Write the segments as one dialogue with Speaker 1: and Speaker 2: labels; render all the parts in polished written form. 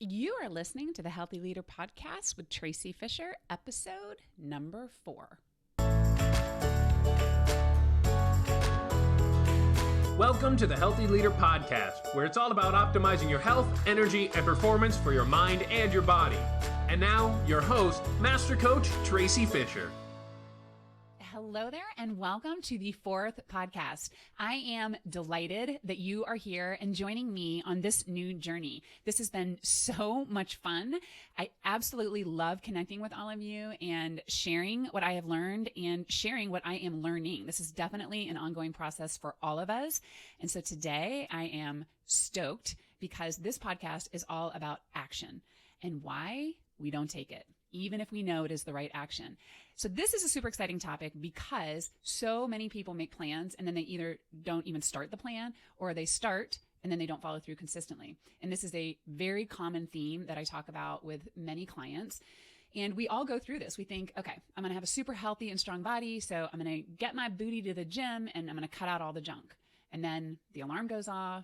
Speaker 1: You are listening to the Healthy Leader Podcast with Tracy Fisher, episode number 4.
Speaker 2: Welcome to the Healthy Leader Podcast, where it's all about optimizing your health, energy, and performance for your mind and your body. And now, your host, Master Coach Tracy Fisher.
Speaker 1: Hello there, and welcome to the 4th podcast. I am delighted that you are here and joining me on this new journey. This has been so much fun. I absolutely love connecting with all of you and sharing what I have learned and sharing what I am learning. This is definitely an ongoing process for all of us. And so today I am stoked because this podcast is all about action and why we don't take it, even if we know it is the right action. So this is a super exciting topic because so many people make plans and then they either don't even start the plan or they start and then they don't follow through consistently. And this is a very common theme that I talk about with many clients. And we all go through this. We think, okay, I'm going to have a super healthy and strong body. So I'm going to get my booty to the gym and I'm going to cut out all the junk. And then the alarm goes off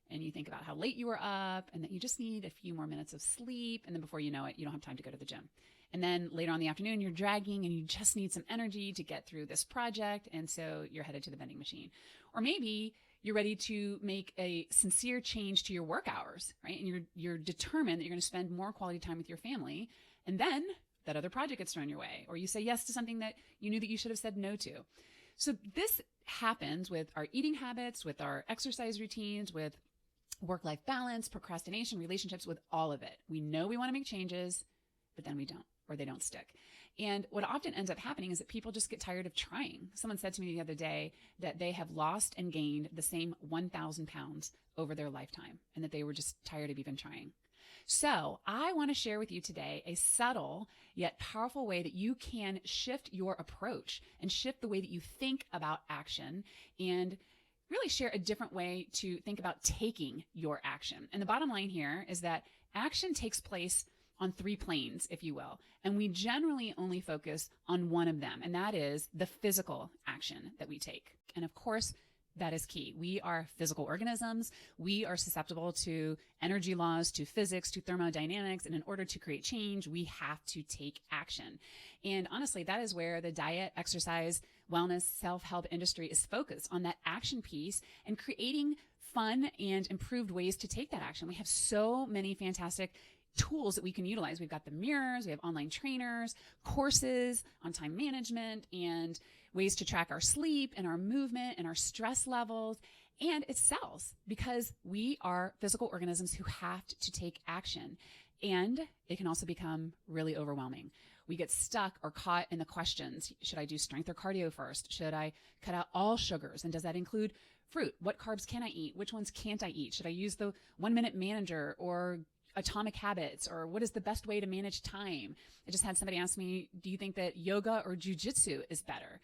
Speaker 1: and you think about how late you were up and that you just need a few more minutes of sleep. And then before you know it, you don't have time to go to the gym. And then later on in the afternoon, you're dragging and you just need some energy to get through this project. And so you're headed to the vending machine. Or maybe you're ready to make a sincere change to your work hours, right? And you're determined that you're going to spend more quality time with your family. And then that other project gets thrown your way. Or you say yes to something that you knew that you should have said no to. So this happens with our eating habits, with our exercise routines, with work-life balance, procrastination, relationships, with all of it. We know we want to make changes, but then we don't, or they don't stick. And what often ends up happening is that people just get tired of trying. Someone said to me the other day that they have lost and gained the same 1,000 pounds over their lifetime and that they were just tired of even trying. So I want to share with you today a subtle yet powerful way that you can shift your approach and shift the way that you think about action and really share a different way to think about taking your action. And the bottom line here is that action takes place on 3 planes, if you will. And we generally only focus on one of them, and that is the physical action that we take. And of course, that is key. We are physical organisms. We are susceptible to energy laws, to physics, to thermodynamics. And in order to create change, we have to take action. And honestly, that is where the diet, exercise, wellness, self-help industry is focused on that action piece and creating fun and improved ways to take that action. We have so many fantastic tools that we can utilize. We've got the mirrors, we have online trainers, courses on time management and ways to track our sleep and our movement and our stress levels. And it sells because we are physical organisms who have to take action. And it can also become really overwhelming. We get stuck or caught in the questions. Should I do strength or cardio first? Should I cut out all sugars? And does that include fruit? What carbs can I eat? Which ones can't I eat? Should I use the 1-minute manager or atomic habits, or what is the best way to manage time? I just had somebody ask me, do you think that yoga or jujitsu is better?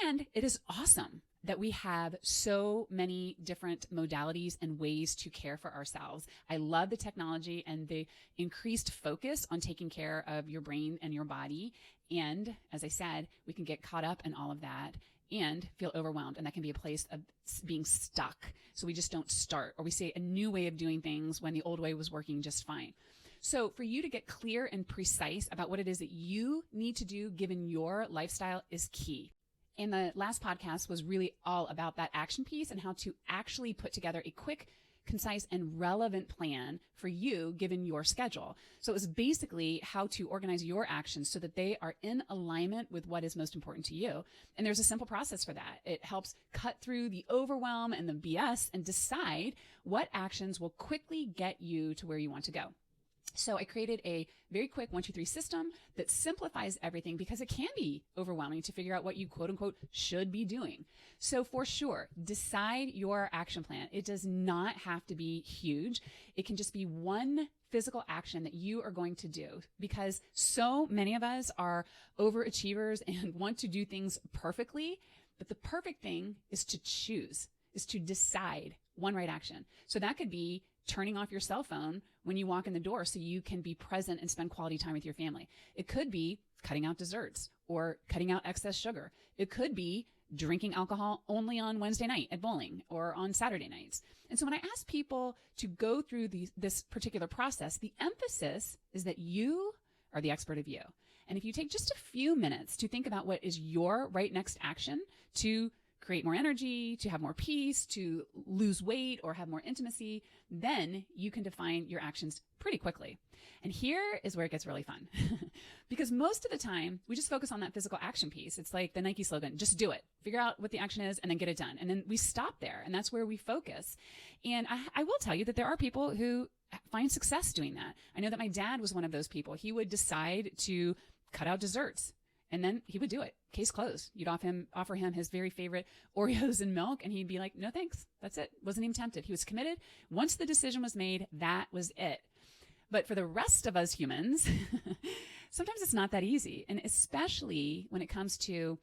Speaker 1: And it is awesome that we have so many different modalities and ways to care for ourselves. I love the technology and the increased focus on taking care of your brain and your body. And as I said, we can get caught up in all of that and feel overwhelmed. And that can be a place of being stuck. So we just don't start, or we say a new way of doing things when the old way was working just fine. So for you to get clear and precise about what it is that you need to do given your lifestyle is key. And the last podcast was really all about that action piece and how to actually put together a quick, concise, and relevant plan for you given your schedule. So it was basically how to organize your actions so that they are in alignment with what is most important to you. And there's a simple process for that. It helps cut through the overwhelm and the BS and decide what actions will quickly get you to where you want to go. So I created a very quick 1, 2, 3 system that simplifies everything because it can be overwhelming to figure out what you quote unquote should be doing. So for sure, decide your action plan. It does not have to be huge. It can just be one physical action that you are going to do because so many of us are overachievers and want to do things perfectly. But the perfect thing is to choose, is to decide one right action. So that could be turning off your cell phone when you walk in the door so you can be present and spend quality time with your family. It could be cutting out desserts or cutting out excess sugar. It could be drinking alcohol only on Wednesday night at bowling or on Saturday nights. And so when I ask people to go through this particular process, the emphasis is that you are the expert of you. And if you take just a few minutes to think about what is your right next action to create more energy, to have more peace, to lose weight or have more intimacy, then you can define your actions pretty quickly. And here is where it gets really fun. Because most of the time, we just focus on that physical action piece. It's like the Nike slogan, just do it. Figure out what the action is and then get it done. And then we stop there, and that's where we focus. And I will tell you that there are people who find success doing that. I know that my dad was one of those people. He would decide to cut out desserts, and then he would do it. Case closed. You'd offer him his very favorite Oreos and milk, and he'd be like, no thanks. That's it. Wasn't even tempted. He was committed. Once the decision was made, that was it. But for the rest of us humans, sometimes it's not that easy. And especially when it comes to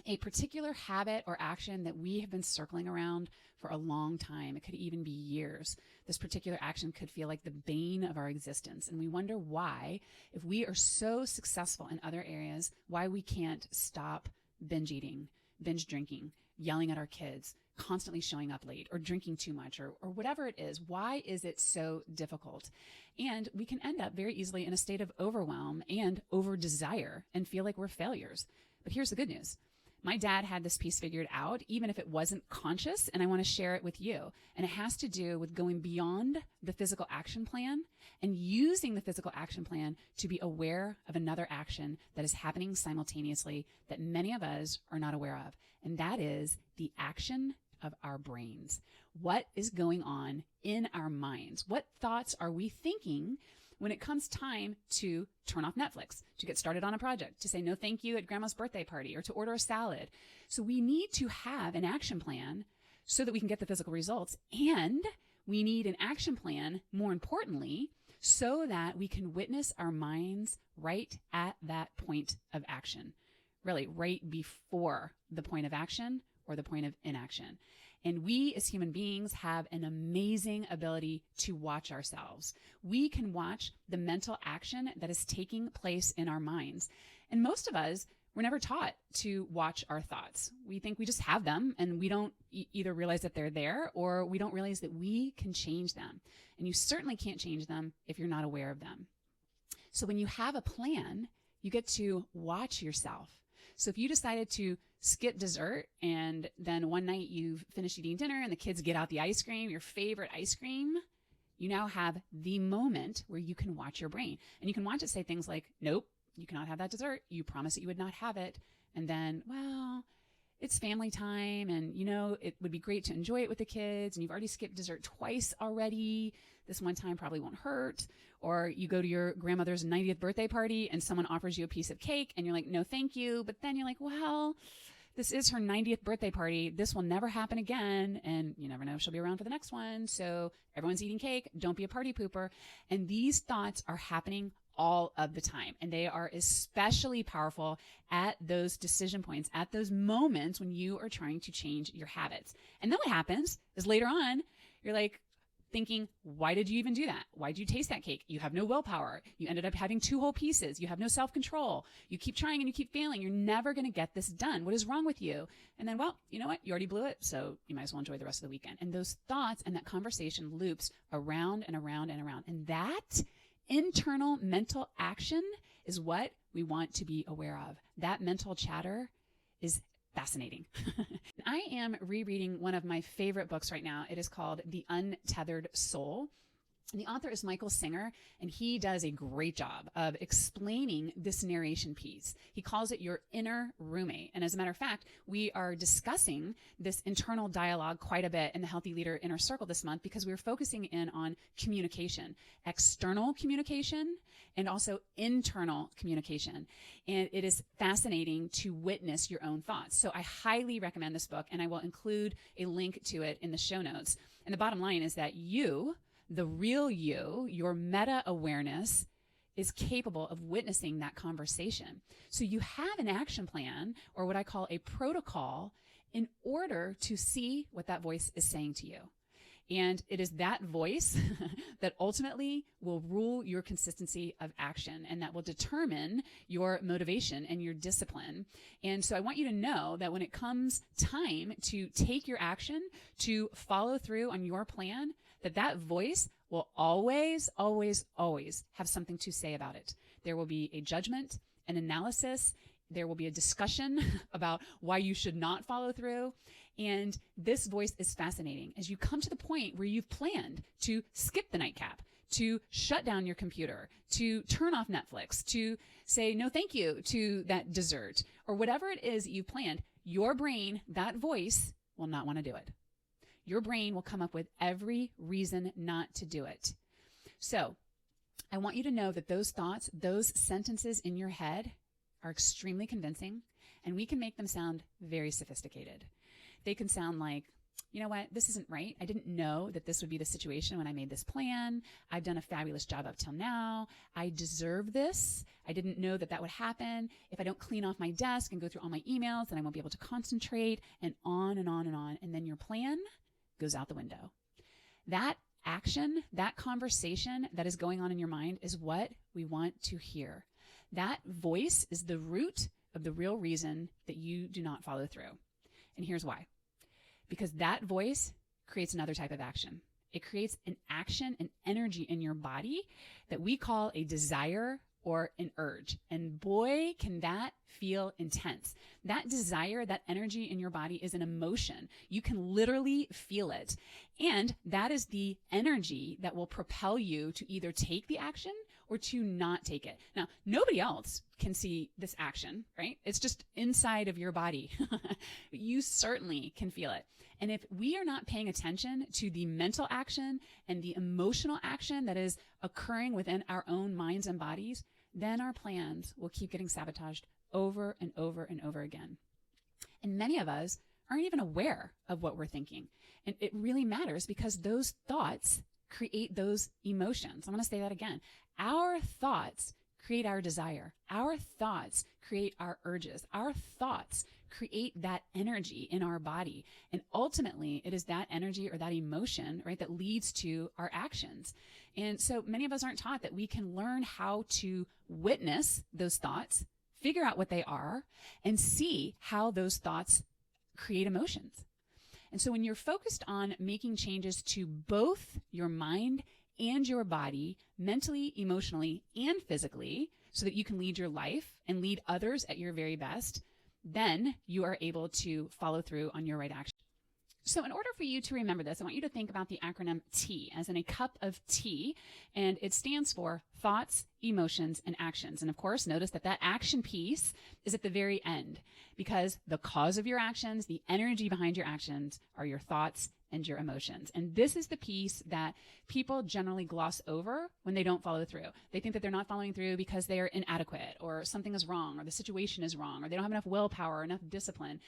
Speaker 1: a particular habit or action that we have been circling around for a long time. It could even be years. This particular action could feel like the bane of our existence. And we wonder why, if we are so successful in other areas, why we can't stop binge eating, binge drinking, yelling at our kids, constantly showing up late or drinking too much or whatever it is. Why is it so difficult? And we can end up very easily in a state of overwhelm and over desire and feel like we're failures. But here's the good news. My dad had this piece figured out, even if it wasn't conscious, and I want to share it with you. And it has to do with going beyond the physical action plan and using the physical action plan to be aware of another action that is happening simultaneously that many of us are not aware of. And that is the action of our brains. What is going on in our minds? What thoughts are we thinking when it comes time to turn off Netflix, to get started on a project, to say no thank you at grandma's birthday party, or to order a salad? So we need to have an action plan so that we can get the physical results. And we need an action plan, more importantly, so that we can witness our minds right at that point of action, really right before the point of action or the point of inaction. And we as human beings have an amazing ability to watch ourselves. We can watch the mental action that is taking place in our minds. And most of us were never taught to watch our thoughts. We think we just have them, and we don't either realize that they're there, or we don't realize that we can change them. And you certainly can't change them if you're not aware of them. So when you have a plan, you get to watch yourself. So if you decided to skip dessert and then one night you've finished eating dinner and the kids get out the ice cream, your favorite ice cream, you now have the moment where you can watch your brain. And you can watch it say things like, nope, you cannot have that dessert. You promised that you would not have it. And then, well, it's family time, and it would be great to enjoy it with the kids, and you've already skipped dessert twice already. This one time probably won't hurt. Or you go to your grandmother's 90th birthday party and someone offers you a piece of cake and you're like, no, thank you. But then you're like, well, this is her 90th birthday party. This will never happen again. And you never know if she'll be around for the next one. So everyone's eating cake. Don't be a party pooper. And these thoughts are happening all of the time. And they are especially powerful at those decision points, at those moments when you are trying to change your habits. And then what happens is later on, you're like, thinking, why did you even do that? Why did you taste that cake? You have no willpower. You ended up having 2 whole pieces. You have no self-control. You keep trying and you keep failing. You're never going to get this done. What is wrong with you? And then, well, you know what? You already blew it. So you might as well enjoy the rest of the weekend. And those thoughts and that conversation loops around and around and around. And that internal mental action is what we want to be aware of. That mental chatter is fascinating. I am rereading one of my favorite books right now. It is called The Untethered Soul. And the author is Michael Singer, and he does a great job of explaining this narration piece. He calls it your inner roommate. And as a matter of fact, we are discussing this internal dialogue quite a bit in the Healthy Leader Inner Circle this month because we're focusing in on communication, external communication, and also internal communication. And it is fascinating to witness your own thoughts. So I highly recommend this book, and I will include a link to it in the show notes. And the bottom line is that you, the real you, your meta awareness, is capable of witnessing that conversation. So you have an action plan, or what I call a protocol, in order to see what that voice is saying to you. And it is that voice that ultimately will rule your consistency of action, and that will determine your motivation and your discipline. And so I want you to know that when it comes time to take your action, to follow through on your plan, that voice will always, always, always have something to say about it. There will be a judgment, an analysis. There will be a discussion about why you should not follow through. And this voice is fascinating as you come to the point where you've planned to skip the nightcap, to shut down your computer, to turn off Netflix, to say no thank you to that dessert, or whatever it is that you've planned. Your brain, that voice, will not want to do it. Your brain will come up with every reason not to do it. So I want you to know that those thoughts, those sentences in your head are extremely convincing, and we can make them sound very sophisticated. They can sound like, you know what, this isn't right. I didn't know that this would be the situation when I made this plan. I've done a fabulous job up till now. I deserve this. I didn't know that would happen. If I don't clean off my desk and go through all my emails, then I won't be able to concentrate, and on and on and on. And then your plan goes out the window. That action, that conversation that is going on in your mind is what we want to hear. That voice is the root of the real reason that you do not follow through. And here's why. Because that voice creates another type of action. It creates an action, an energy in your body that we call a desire or an urge. And boy, can that feel intense. That desire, that energy in your body is an emotion. You can literally feel it. And that is the energy that will propel you to either take the action or to not take it. Now, nobody else can see this action, right? It's just inside of your body. You certainly can feel it. And if we are not paying attention to the mental action and the emotional action that is occurring within our own minds and bodies, then our plans will keep getting sabotaged over and over and over again. And many of us aren't even aware of what we're thinking. And it really matters because those thoughts create those emotions. I'm going to say that again. Our thoughts create our desire. Our thoughts create our urges. Our thoughts create that energy in our body. And ultimately, it is that energy or that emotion, right, that leads to our actions. And so many of us aren't taught that we can learn how to witness those thoughts, figure out what they are, and see how those thoughts create emotions. And so when you're focused on making changes to both your mind and your body, mentally, emotionally, and physically, so that you can lead your life and lead others at your very best, then you are able to follow through on your right action. So in order for you to remember this, I want you to think about the acronym T, as in a cup of tea, and it stands for thoughts, emotions, and actions. And of course, notice that action piece is at the very end, because the cause of your actions, the energy behind your actions, are your thoughts and your emotions. And this is the piece that people generally gloss over when they don't follow through. They think that they're not following through because they are inadequate, or something is wrong, or the situation is wrong, or they don't have enough willpower or enough discipline.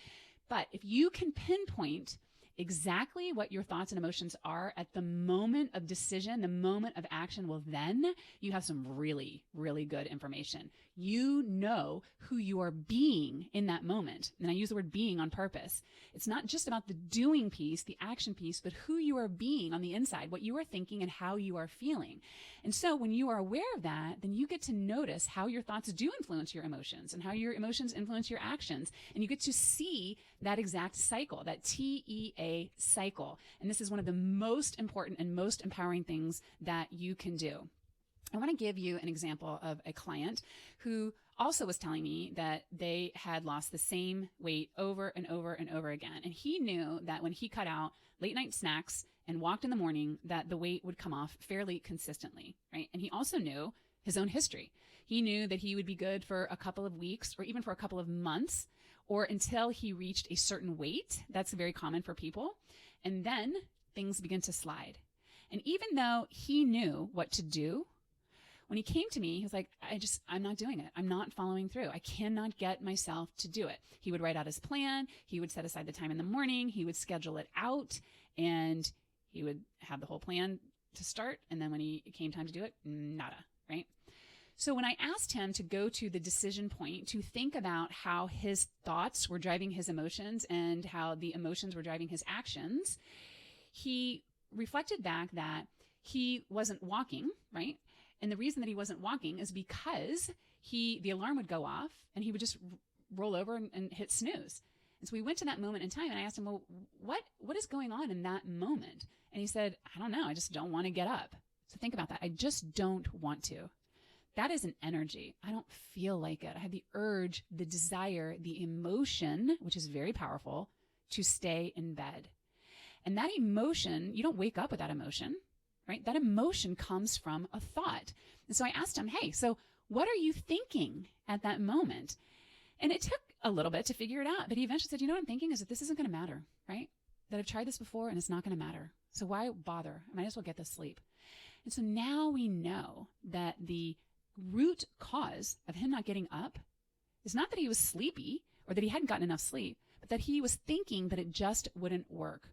Speaker 1: But if you can pinpoint exactly what your thoughts and emotions are at the moment of decision, the moment of action, well, then you have some really, really good information. You know who you are being in that moment. And I use the word being on purpose. It's not just about the doing piece, the action piece, but who you are being on the inside, what you are thinking and how you are feeling. And so when you are aware of that, then you get to notice how your thoughts do influence your emotions and how your emotions influence your actions. And you get to see that exact cycle, that TEA cycle. And this is one of the most important and most empowering things that you can do. I want to give you an example of a client who also was telling me that they had lost the same weight over and over and over again. And he knew that when he cut out late night snacks and walked in the morning, that the weight would come off fairly consistently, right? And he also knew his own history. He knew that he would be good for a couple of weeks or even for a couple of months, or until he reached a certain weight. That's very common for people. And then things begin to slide. And even though he knew what to do, when he came to me, he was like, I'm not doing it. I'm not following through. I cannot get myself to do it. He would write out his plan. He would set aside the time in the morning. He would schedule it out, and he would have the whole plan to start. And then when he came time to do it, nada, right? So when I asked him to go to the decision point, to think about how his thoughts were driving his emotions and how the emotions were driving his actions, he reflected back that he wasn't walking, right? And the reason that he wasn't walking is because the alarm would go off and he would just roll over and hit snooze. And so we went to that moment in time and I asked him, well, what is going on in that moment? And he said, I don't know. I just don't want to get up. So think about that. I just don't want to. That is an energy. I don't feel like it. I have the urge, the desire, the emotion, which is very powerful, to stay in bed. And that emotion, you don't wake up with that emotion, right? That emotion comes from a thought. And so I asked him, hey, so what are you thinking at that moment? And it took a little bit to figure it out, but he eventually said, you know what I'm thinking is that this isn't going to matter, right? That I've tried this before and it's not going to matter. So why bother? I might as well get this sleep. And so now we know that the root cause of him not getting up is not that he was sleepy or that he hadn't gotten enough sleep, but that he was thinking that it just wouldn't work.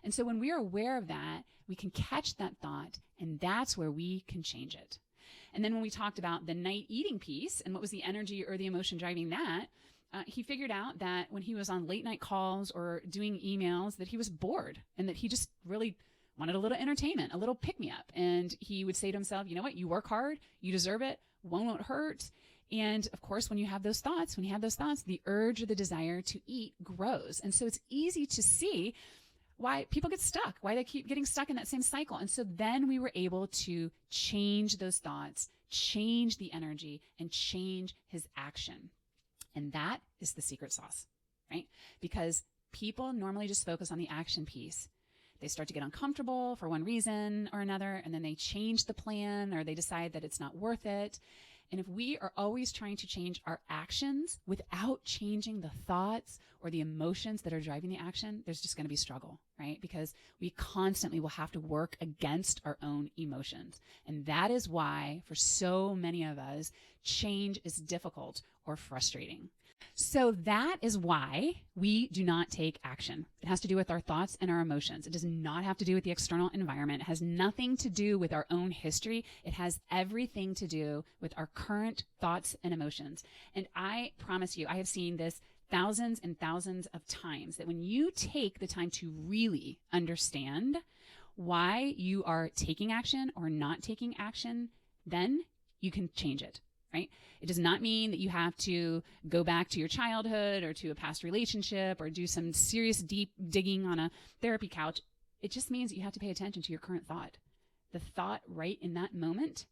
Speaker 1: And so when we are aware of that, we can catch that thought, and that's where we can change it. And then when we talked about the night eating piece and what was the energy or the emotion driving that, he figured out that when he was on late night calls or doing emails, that he was bored and that he just really wanted a little entertainment, a little pick-me-up. And he would say to himself, you know what, you work hard, you deserve it, one won't hurt. And of course, when you have those thoughts, the urge or the desire to eat grows. And so it's easy to see why people get stuck, why they keep getting stuck in that same cycle. And so then we were able to change those thoughts, change the energy, and change his action. And that is the secret sauce, right? Because people normally just focus on the action piece. They start to get uncomfortable for one reason or another, and then they change the plan or they decide that it's not worth it. And if we are always trying to change our actions without changing the thoughts or the emotions that are driving the action, there's just going to be struggle, right? Because we constantly will have to work against our own emotions. And that is why, for so many of us, change is difficult or frustrating. So that is why we do not take action. It has to do with our thoughts and our emotions. It does not have to do with the external environment. It has nothing to do with our own history. It has everything to do with our current thoughts and emotions. And I promise you, I have seen this thousands and thousands of times, that when you take the time to really understand why you are taking action or not taking action, then you can change it. Right? It does not mean that you have to go back to your childhood or to a past relationship or do some serious deep digging on a therapy couch. It just means that you have to pay attention to your current thought, the thought right in that moment,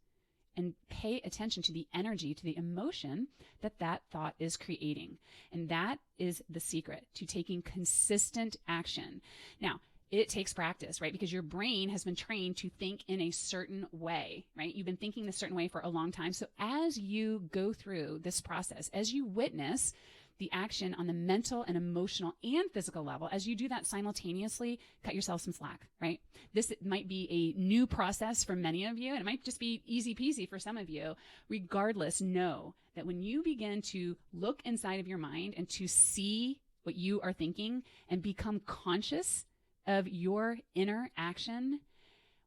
Speaker 1: and pay attention to the energy, to the emotion that that thought is creating. And that is the secret to taking consistent action. Now, it takes practice, right? Because your brain has been trained to think in a certain way, right? You've been thinking a certain way for a long time. So as you go through this process, as you witness the action on the mental and emotional and physical level, as you do that simultaneously, cut yourself some slack, right? This might be a new process for many of you, and it might just be easy peasy for some of you. Regardless, know that when you begin to look inside of your mind and to see what you are thinking and become conscious of your inner action,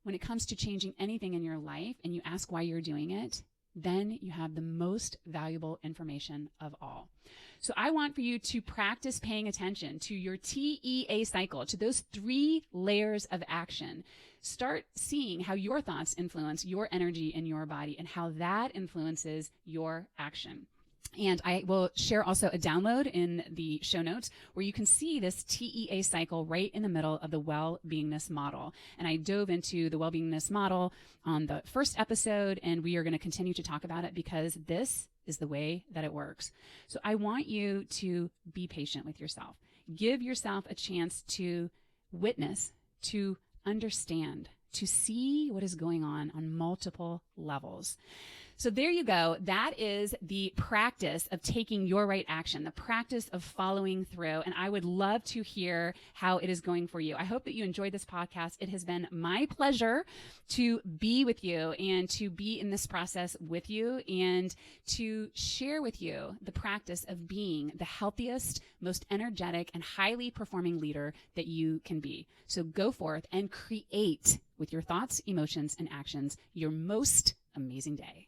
Speaker 1: when it comes to changing anything in your life and you ask why you're doing it, then you have the most valuable information of all. So I want for you to practice paying attention to your TEA cycle, to those 3 layers of action. Start seeing how your thoughts influence your energy in your body and how that influences your action. And I will share also a download in the show notes where you can see this TEA cycle right in the middle of the Wellbeingness Model. And I dove into the Wellbeingness Model on the first episode, and we are going to continue to talk about it because this is the way that it works. So I want you to be patient with yourself. Give yourself a chance to witness, to understand, to see what is going on multiple levels. So there you go. That is the practice of taking your right action, the practice of following through. And I would love to hear how it is going for you. I hope that you enjoyed this podcast. It has been my pleasure to be with you and to be in this process with you and to share with you the practice of being the healthiest, most energetic, and highly performing leader that you can be. So go forth and create with your thoughts, emotions, and actions your most amazing day.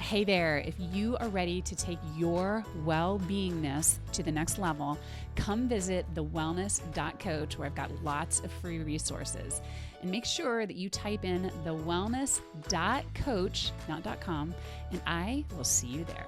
Speaker 1: Hey there, if you are ready to take your well-beingness to the next level, come visit thewellness.coach where I've got lots of free resources. And make sure that you type in thewellness.coach, not .com, and I will see you there.